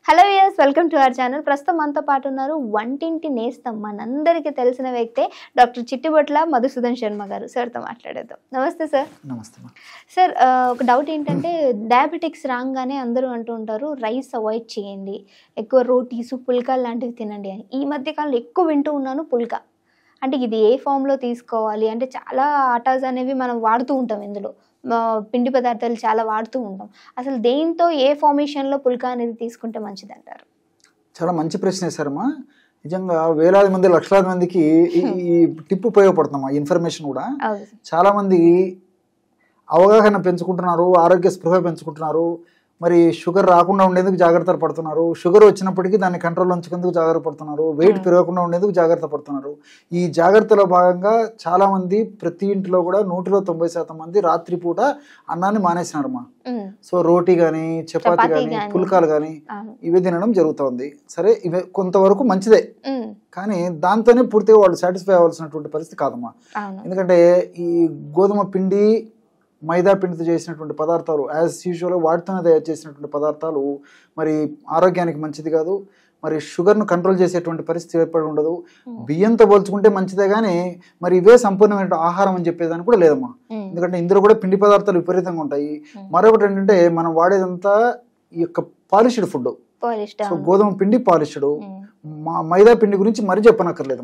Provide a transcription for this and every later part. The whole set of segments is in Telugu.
Hello viewers, welcome to our channel. ప్రస్తుతం మనతో పాటు ఉన్నారు వంటింటి నేస్తం, మనందరికీ తెలిసిన వ్యక్తే డాక్టర్ చిట్టిబొట్ల మధుసూదన్ శర్మ గారు. సార్తో మాట్లాడేద్దాం. నమస్తే సార్. నమస్తే సార్, ఒక డౌట్ ఏంటంటే డయాబెటిక్స్ రాగానే అందరూ అంటూ ఉంటారు రైస్ అవాయిడ్ చేయండి, ఎక్కువ రోటీస్ పుల్కా లాంటివి తినండి అని. ఈ మధ్య కాలంలో ఎక్కువ వింటూ ఉన్నాను పుల్కా. అంటే ఇది ఏ ఫామ్లో తీసుకోవాలి అంటే చాలా ఆటాస్ అనేవి మనం వాడుతూ ఉంటాం, ఇందులో పిండి పదార్థాలు చాలా వాడుతూ ఉంటాం. అసలు దేంతో ఏ ఫార్మేషన్లో పుల్కా అనేది తీసుకుంటే మంచిది అంటారు? చాలా మంచి ప్రశ్న వేశారమ్మా. నిజంగా వేలాది మంది లక్షలాది మందికి ఈ టిప్ ఉపయోగపడుతుందమ్మా. ఇన్ఫర్మేషన్ కూడా చాలా మంది అవగాహన పెంచుకుంటున్నారు, ఆరోగ్య స్పృహ పెంచుకుంటున్నారు. మరి షుగర్ రాకుండా ఉండేందుకు జాగ్రత్తలు పడుతున్నారు, షుగర్ వచ్చినప్పటికీ దాన్ని కంట్రోల్ ఉంచుకుందుకు జాగ్రత్త పడుతున్నారు, వెయిట్ పెరగకుండా ఉండేందుకు జాగ్రత్త పడుతున్నారు. ఈ జాగ్రత్తలో భాగంగా చాలా మంది ప్రతి ఇంట్లో కూడా 190% మంది రాత్రిపూట అన్నాన్ని మానేసినారమ్మా. సో రోటీ కానీ చపాతి కానీ పుల్కాలు కానీ ఇవి తినడం జరుగుతుంది. సరే, ఇవి కొంతవరకు మంచిదే, కానీ దాంతోనే పూర్తిగా వాళ్ళు సాటిస్ఫై అవ్వాల్సినటువంటి పరిస్థితి కాదమ్మా. ఎందుకంటే ఈ గోధుమ పిండి మైదా పిండితో చేసినటువంటి పదార్థాలు యాజ్ యూజువల్గా వాటితోనే తయారు చేసినటువంటి పదార్థాలు మరి ఆరోగ్యానికి మంచిది కాదు. మరి షుగర్ను కంట్రోల్ చేసేటువంటి పరిస్థితి ఏర్పడి ఉండదు. బియ్యంతో పోల్చుకుంటే మంచిదే, కానీ మరి ఇవే సంపూర్ణమైన ఆహారం అని చెప్పేదాన్ని కూడా లేదమ్మా. ఎందుకంటే ఇందులో కూడా పిండి పదార్థాలు విపరీతంగా ఉంటాయి. మరొకటి ఏంటంటే మనం వాడేదంతా ఈ యొక్క పాలిష్డ్ ఫుడ్. సో గోధుమ పిండి పాలిష్డ్, మైదా పిండి గురించి మరి చెప్పనక్కర్లేదు.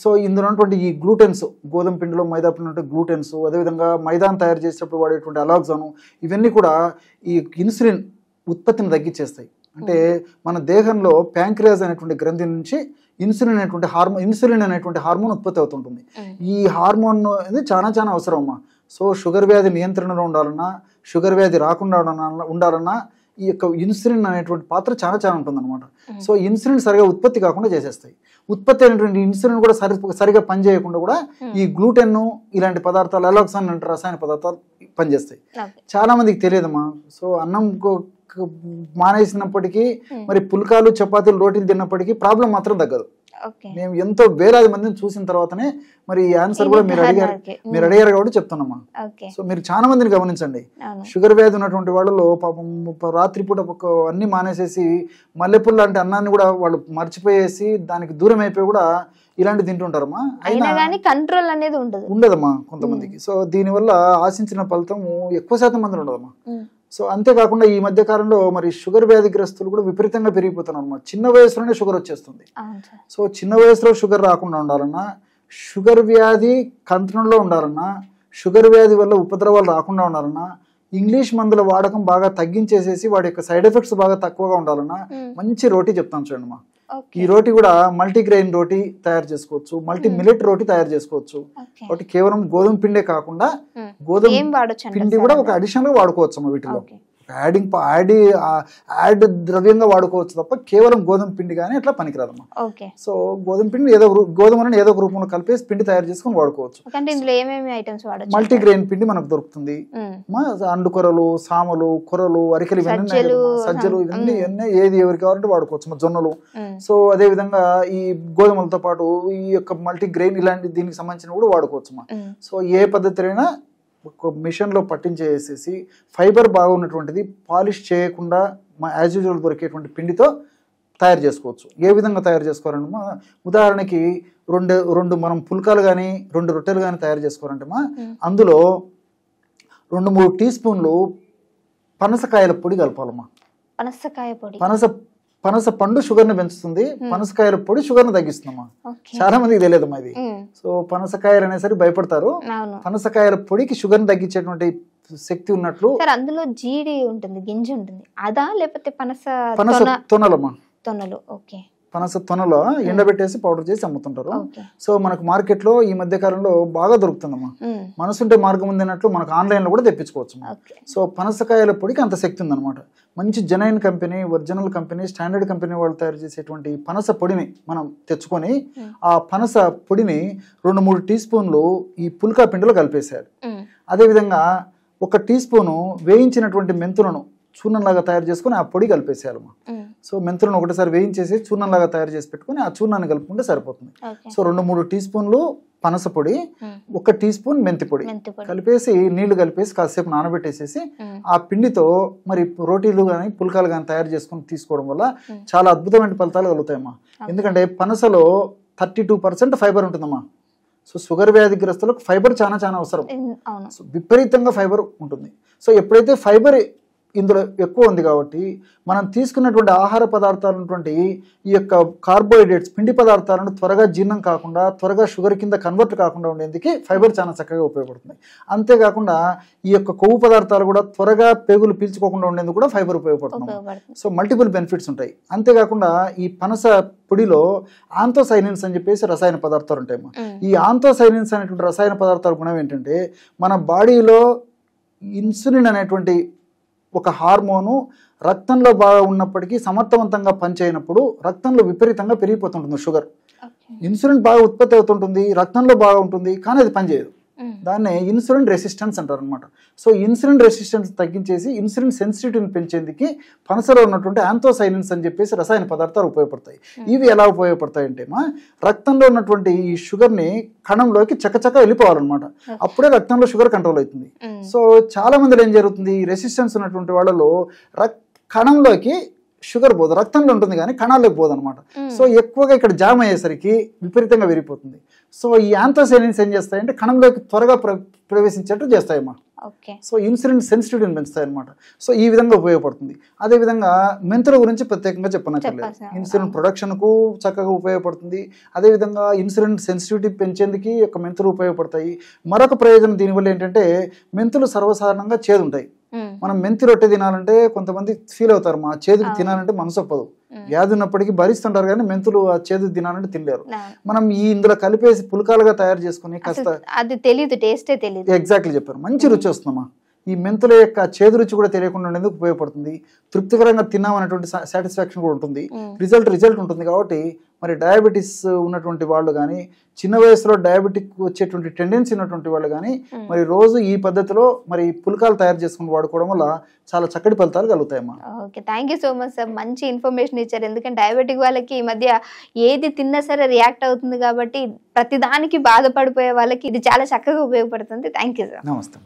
సో ఇందులో ఉన్నటువంటి ఈ గ్లూటెన్స్, గోధుమ పిండిలో మైదా పిండి ఉంటే గ్లూటెన్స్, అదేవిధంగా మైదాను తయారు చేసేటప్పుడు వాడేటువంటి అలాక్సాను, ఇవన్నీ కూడా ఈ ఇన్సులిన్ ఉత్పత్తిని తగ్గించేస్తాయి. అంటే మన దేహంలో ప్యాంక్రియాస్ అనేటువంటి గ్రంథి నుంచి ఇన్సులిన్ అనేటువంటి హార్మోన్ ఉత్పత్తి అవుతుంటుంది. ఈ హార్మోన్ అనేది చాలా చాలా అవసరం అమ్మా. సో షుగర్ వ్యాధి నియంత్రణలో ఉండాలన్నా, షుగర్ వ్యాధి రాకుండా ఉండాలన్నా ఈ యొక్క ఇన్సులిన్ అనేటువంటి పాత్ర చాలా చాలా ఉంటుంది అనమాట. సో ఇన్సులిన్ సరిగా ఉత్పత్తి కాకుండా చేసేస్తాయి. ఉత్పత్తి అయినటువంటి ఇన్సులిన్ కూడా సరిగా పనిచేయకుండా కూడా ఈ గ్లూటెన్ ఇలాంటి పదార్థాలు, అలాక్సాన్ అంటే రసాయన పదార్థాలు పనిచేస్తాయి. చాలా మందికి తెలియదమ్మా. సో అన్నం మానేసినప్పటికీ మరి పుల్కాలు చపాతీలు రోటీలు తిన్నప్పటికీ ప్రాబ్లం మాత్రం తగ్గదు. మేము ఎంతో వేలాది మందిని చూసిన తర్వాతనే మరి ఈ ఆన్సర్ కూడా మీరు అడిగారు కాబట్టి చెప్తున్నామా. సో మీరు చాలా మందిని గమనించండి, షుగర్ వ్యాధి ఉన్నటువంటి వాళ్ళలో పాపం రాత్రిపూట అన్ని మానేసేసి మల్లెపూలు లాంటి అన్నాన్ని కూడా వాళ్ళు మర్చిపోయేసి దానికి దూరం అయిపోయి కూడా ఇలాంటి తింటుంటారమ్మా. అయినా కంట్రోల్ అనేది ఉండదమ్మా కొంతమందికి. సో దీనివల్ల ఆశించిన ఫలితం ఎక్కువ శాతం మంది ఉండదమ్మా. సో అంతేకాకుండా ఈ మధ్య కాలంలో మరి షుగర్ వ్యాధిగ్రస్తులు కూడా విపరీతంగా పెరిగిపోతున్నారు అన్నమాట. చిన్న వయసులోనే షుగర్ వచ్చేస్తుంది. సో చిన్న వయసులో షుగర్ రాకుండా ఉండాలన్నా, షుగర్ వ్యాధి కంట్రోల్లో ఉండాలన్నా, షుగర్ వ్యాధి వల్ల ఉపద్రవాలు రాకుండా ఉండాలన్నా, ఇంగ్లీష్ మందుల వాడకం బాగా తగ్గించేసేసి వాడి యొక్క సైడ్ ఎఫెక్ట్స్ బాగా తక్కువగా ఉండాలన్నా మంచి రోటీ చెప్తాను చూడండి మా. ఈ రోటీ కూడా మల్టీగ్రెయిన్ రోటీ తయారు చేసుకోవచ్చు, మల్టీ మిల్లెట్ రోటీ తయారు చేసుకోవచ్చు. కాబట్టి కేవలం గోధుమ పిండే కాకుండా గోధుమ పిండి కూడా ఒక అడిషనల్ గా వాడుకోవచ్చు అమ్మ. వీటిలో యాడ్ ద్రవ్యంగా వాడుకోవచ్చు తప్ప కేవలం గోధుమ పిండి కానీ అట్లా పనికిరాదమ్మా. సో గోధుమ పిండి గోధుమలను ఏదో ఒక రూపంలో కలిపేసి పిండి తయారు చేసుకుని వాడుకోవచ్చు. మల్టీగ్రెయిన్ పిండి మనకు దొరుకుతుంది. అండుకొరలు, సామలు, కొరలు, అరికెలు, సజ్జలు, ఇవన్నీ ఏది ఎవరికి కావాలంటే వాడుకోవచ్చు. జొన్నలు. సో అదే విధంగా ఈ గోధుమలతో పాటు ఈ యొక్క మల్టీగ్రెయిన్ ఇలాంటి దీనికి సంబంధించిన కూడా వాడుకోవచ్చు. సో ఏ పద్ధతిలో ఒక మిషన్లో పట్టించేసేసి ఫైబర్ బాగున్నటువంటిది పాలిష్ చేయకుండా యాజ్ యూజువల్ దొరికేటువంటి పిండితో తయారు చేసుకోవచ్చు. ఏ విధంగా తయారు చేసుకోవాలమ్మా? ఉదాహరణకి రెండు మనం పుల్కాలు కానీ 2 రొట్టెలు కానీ తయారు చేసుకోవాలంటేమా అందులో 2-3 టీ స్పూన్లు పనసకాయల పొడి కలపాలమ్మా. పనస పండు షుగర్ ని పెంచుతుంది, పనసకాయల పొడి షుగర్ ని తగ్గిస్తుందమ్మా. చాలా మందికి తెలియదమ్మా ఇది. సో పనసకాయలు అనేసరికి భయపడతారు. పనసకాయల పొడికి షుగర్ ని తగ్గించేటువంటి శక్తి ఉన్నట్లు. అందులో జీడి ఉంటుంది, గింజ ఉంటుంది, అదా లేకపోతే పనస తొనలమ్మా. తొనలు. ఓకే. పనస తొనలో ఎండబెట్టేసి పౌడర్ చేసి అమ్ముతుంటారు. సో మనకు మార్కెట్ లో ఈ మధ్య కాలంలో బాగా దొరుకుతుందమ్మా. మనసుంటే మార్గం ఉంది అన్నట్లు మనకు ఆన్లైన్ లో కూడా తెప్పించుకోవచ్చు. సో పనసకాయల పొడికి అంత శక్తి ఉందన్నమాట. మంచి genuine company, original company, standard company వాళ్ళు తయారు చేసేటువంటి పనస పొడిని మనం తెచ్చుకొని ఆ పనస పొడిని 2-3 టీ స్పూన్లు ఈ పుల్కా పిండిలో కలిపేశారు. అదేవిధంగా 1 టీ స్పూను వేయించినటువంటి మెంతులను చూర్ణంలాగా తయారు చేసుకుని ఆ పొడి కలిపేసేయాలమ్మా. సో మెంతులను ఒకటిసారి వేయించేసి చూర్ణంలాగా తయారు చేసి పెట్టుకుని ఆ చూర్ణాన్ని కలుపుకుంటే సరిపోతుంది. సో 2-3 టీ స్పూన్లు పనస పొడి, 1 టీ స్పూన్ మెంతి పొడి కలిపేసి నీళ్లు కలిపేసి కాసేపు నానబెట్టేసేసి ఆ పిండితో మరి రోటీలు కానీ పుల్కాలు కానీ తయారు చేసుకుని తీసుకోవడం వల్ల చాలా అద్భుతమైన ఫలితాలు కలుగుతాయమ్మా. ఎందుకంటే పనసలో 32% ఫైబర్ ఉంటుందమ్మా. సో షుగర్ వ్యాధిగ్రస్తులకు ఫైబర్ చాలా చాలా అవసరం. విపరీతంగా ఫైబర్ ఉంటుంది. సో ఎప్పుడైతే ఫైబర్ ఇందులో ఎక్కువ ఉంది కాబట్టి మనం తీసుకున్నటువంటి ఆహార పదార్థాలైనటువంటి ఈ యొక్క కార్బోహైడ్రేట్స్ పిండి పదార్థాలను త్వరగా జీర్ణం కాకుండా త్వరగా షుగర్ కింద కన్వర్ట్ కాకుండా ఉండేందుకు ఫైబర్ చాలా చక్కగా ఉపయోగపడుతుంది. అంతేకాకుండా ఈ యొక్క కొవ్వు పదార్థాలు కూడా త్వరగా పేగులు పీల్చుకోకుండా ఉండేందుకు కూడా ఫైబర్ ఉపయోగపడుతుంది. సో మల్టిపుల్ బెనిఫిట్స్ ఉంటాయి. అంతేకాకుండా ఈ పనస పొడిలో ఆంథోసైనిన్స్ అని చెప్పేసి రసాయన పదార్థాలు ఉంటాయమ్మా. ఈ ఆంథోసైనిన్స్ అనేటువంటి రసాయన పదార్థాల గుణం ఏంటంటే మన బాడీలో ఇన్సులిన్ అనేటువంటి ఒక హార్మోను రక్తంలో బాగా ఉన్నప్పటికీ సమర్థవంతంగా పనిచేయనప్పుడు రక్తంలో విపరీతంగా పెరిగిపోతుంటుంది షుగర్. ఇన్సులిన్ బాగా ఉత్పత్తి అవుతుంటుంది, రక్తంలో బాగా ఉంటుంది, కానీ అది పనిచేయదు. దాన్నే ఇన్సులిన్ రెసిస్టెన్స్ అంటారు అనమాట. సో ఇన్సులిన్ రెసిస్టెన్స్ తగ్గించేసి ఇన్సులిన్ సెన్సిటివిటీని పెంచేందుకు పనసలో ఉన్నటువంటి ఆంథోసైనిన్స్ అని చెప్పేసి రసాయన పదార్థాలు ఉపయోగపడతాయి. ఇవి ఎలా ఉపయోగపడతాయి అంటే రక్తంలో ఉన్నటువంటి ఈ షుగర్ని కణంలోకి చకచక వెళ్ళిపోవాలన్నమాట. అప్పుడే రక్తంలో షుగర్ కంట్రోల్ అవుతుంది. సో చాలా మందిలో ఏం జరుగుతుంది, రెసిస్టెన్స్ ఉన్నటువంటి వాళ్ళలో కణంలోకి షుగర్ పోదు, రక్తంలో ఉంటుంది కానీ కణాల్లోకి పోదు అనమాట. సో ఎక్కువగా ఇక్కడ జామ్ అయ్యేసరికి విపరీతంగా విరిగిపోతుంది. సో ఈ ఆంథోసైనిన్స్ ఏం చేస్తాయంటే కణంలోకి త్వరగా ప్రవేశించేట్టు చేస్తాయమ్మా. సో ఇన్సులిన్ సెన్సిటివిటీని పెంచుతాయి అనమాట. సో ఈ విధంగా ఉపయోగపడుతుంది. అదేవిధంగా మెంతుల గురించి ప్రత్యేకంగా చెప్పనక్కర్లేదు. ఇన్సులిన్ ప్రొడక్షన్కు చక్కగా ఉపయోగపడుతుంది. అదేవిధంగా ఇన్సులిన్ సెన్సిటివిటీ పెంచేందుకు యొక్క మెంతులు ఉపయోగపడతాయి. మరొక ప్రయోజనం దీనివల్ల ఏంటంటే మెంతులు సర్వసాధారణంగా చేదు ఉంటాయి. మనం మెంతి రొట్టె తినాలంటే కొంతమంది ఫీల్ అవుతారు, మా చేదుకు తినాలంటే మనసు ఒప్పదు, వ్యాధి ఉన్నప్పటికీ భరిస్తుంటారు కానీ మెంతులు ఆ చేదు తినాలంటే తినలేరు. మనం ఈ ఇందులో కలిపేసి పుల్కాలుగా తయారు చేసుకుని కాస్త అది తెలియదు, టేస్టే తెలియదు. ఎగ్జాక్ట్లీ చెప్పారు, మంచి రుచి వస్తుందమ్మా. ఈ మెంతుల యొక్క చేదు రుచి కూడా తెలియకుండా ఉండేందుకు ఉపయోగపడుతుంది. తృప్తికరంగా తిన్నామనేటువంటి సాటిస్ఫాక్షన్ కూడా ఉంటుంది. రిజల్ట్ ఉంటుంది. కాబట్టి మరి డయాబెటీస్ ఉన్నటువంటి వాళ్ళు కానీ చిన్న వయసులో డయాబెటిక్ వచ్చేటువంటి టెండెన్సీ ఉన్నటువంటి వాళ్ళు కానీ మరి రోజు ఈ పద్ధతిలో మరి పుల్కాలు తయారు చేసుకుని వాడుకోవడం వల్ల చాలా చక్కటి ఫలితాలు కలుగుతాయమ్మా. Okay, thank you so much sir. మంచి ఇన్ఫర్మేషన్ ఇచ్చారు. ఎందుకంటే డయాబెటిక్ వాళ్ళకి ఈ మధ్య ఏది తిన్నా సరే రియాక్ట్ అవుతుంది కాబట్టి ప్రతిదానికి బాధపడిపోయే వాళ్ళకి ఇది చాలా చక్కగా ఉపయోగపడుతుంది. Thank you sir. నమస్తే.